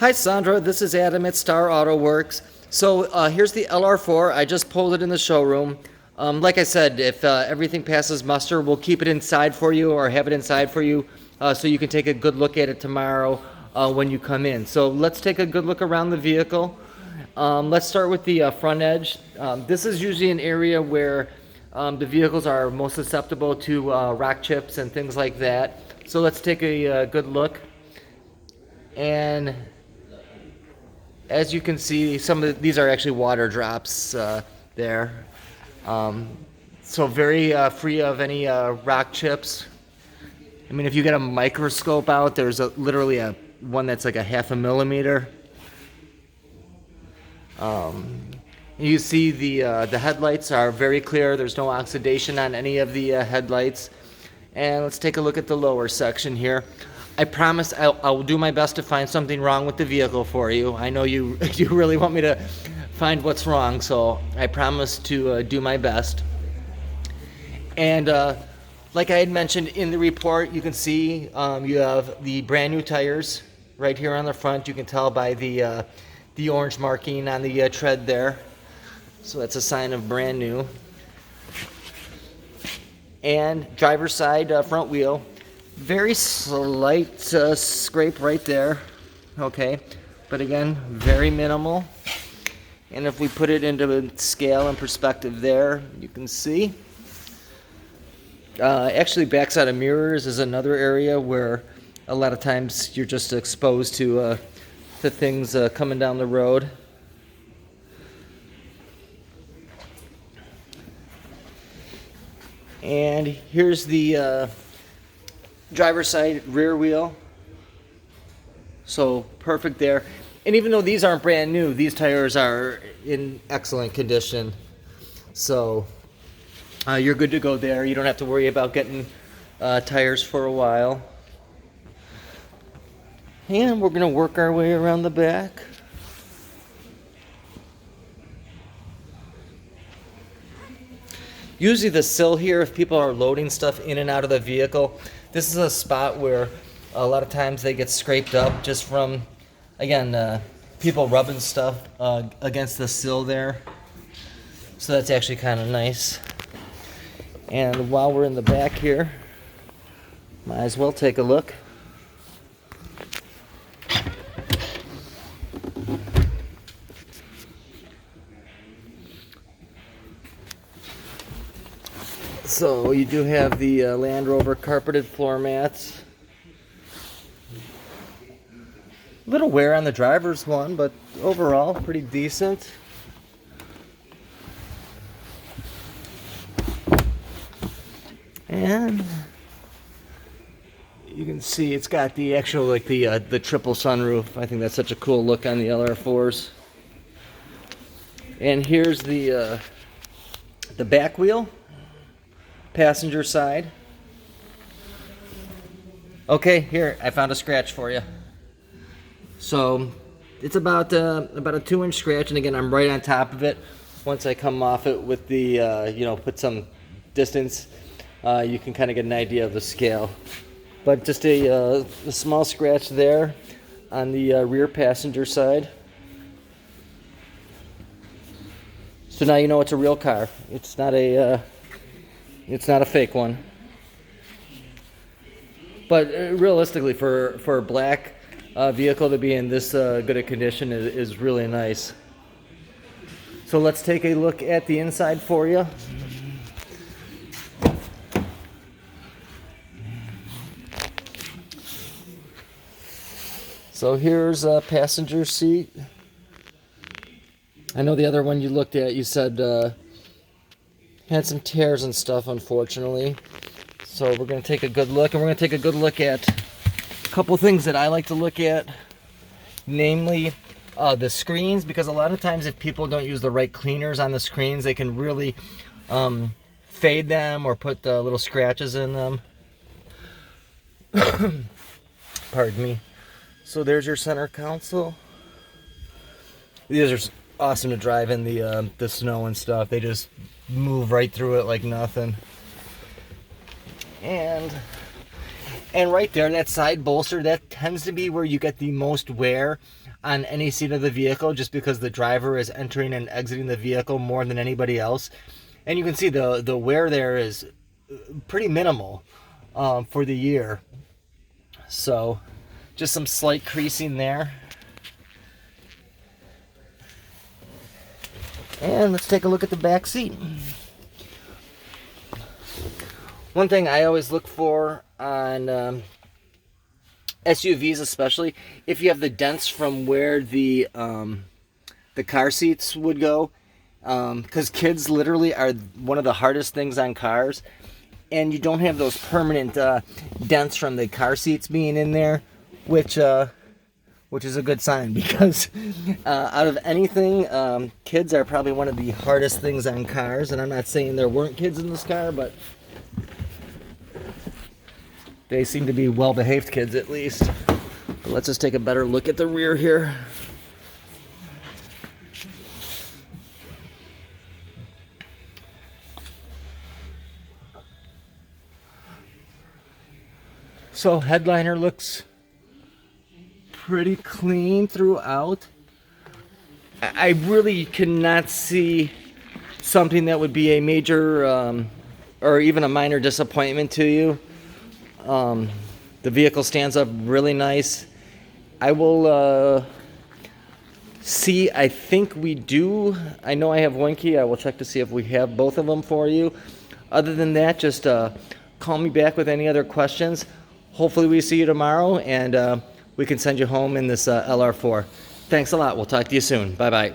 Hi Sandra, this is Adam at Star Auto Works. So here's the LR4. I just pulled it in the showroom. Like I said, if everything passes muster, we'll keep it inside for you or have it inside for you so you can take a good look at it tomorrow when you come in. So let's take a good look around the vehicle. Let's start with the front edge. This is usually an area where the vehicles are most susceptible to rock chips and things like that. So let's take a good look. And as you can see, some of these are actually water drops there. So very free of any rock chips. I mean, if you get a microscope out, there's literally one that's like a 0.5 millimeter. You see the headlights are very clear. There's no oxidation on any of the headlights. And let's take a look at the lower section here. I promise I will do my best to find something wrong with the vehicle for you. I know you really want me to find what's wrong, so I promise to do my best. And like I had mentioned in the report, you can see you have the brand new tires right here on the front. You can tell by the orange marking on the tread there. So that's a sign of brand new. And driver's side front wheel. Very slight scrape right there, okay, but again, very minimal. And if we put it into scale and perspective there, you can see. Actually, backside of mirrors is another area where a lot of times you're just exposed to things coming down the road. And here's the driver's side rear wheel, so perfect there. And even though these aren't brand new, these tires are in excellent condition, so you're good to go there. You don't have to worry about getting tires for a while. And we're gonna work our way around the back. Usually the sill here, if people are loading stuff in and out of the vehicle, this is a spot where a lot of times they get scraped up just from, again, people rubbing stuff against the sill there. So that's actually kind of nice. And while we're in the back here, might as well take a look. So you do have the Land Rover carpeted floor mats. A little wear on the driver's one, but overall pretty decent. And you can see it's got the actual the triple sunroof. I think that's such a cool look on the LR4s. And here's the back wheel. Passenger side. Okay, here I found a scratch for you. So it's about a 2-inch scratch, and again I'm right on top of it. Once I come off it with the put some distance, you can kind of get an idea of the scale. But just a small scratch there on the rear passenger side. So now you know it's a real car. It's not a fake one. But realistically, for a black vehicle to be in this good a condition is really nice. So let's take a look at the inside for you. So here's a passenger seat. I know the other one you looked at, you said had some tears and stuff, unfortunately. So we're going to take a good look, and we're going to take a good look at a couple things that I like to look at, namely the screens, because a lot of times if people don't use the right cleaners on the screens, they can really fade them or put little scratches in them. Pardon me. So there's your center console. These are awesome to drive in the snow and stuff. They just move right through it like nothing. And And right there, that side bolster, that tends to be where you get the most wear on any seat of the vehicle, just because the driver is entering and exiting the vehicle more than anybody else. And you can see the wear there is pretty minimal for the year. So just some slight creasing there. And let's take a look at the back seat. One thing I always look for on SUVs, especially if you have the dents from where the car seats would go, because kids literally are one of the hardest things on cars, and you don't have those permanent dents from the car seats being in there, which is a good sign, because out of anything, kids are probably one of the hardest things on cars. And I'm not saying there weren't kids in this car, but they seem to be well-behaved kids, at least. But let's just take a better look at the rear here. So headliner looks pretty clean throughout. I really cannot see something that would be a major or even a minor disappointment to you. The vehicle stands up really nice. I will see. I think we do. I know I have one key. I will check to see if we have both of them for you. Other than that, just call me back with any other questions. Hopefully we see you tomorrow, and we can send you home in this LR4. Thanks a lot. We'll talk to you soon. Bye-bye.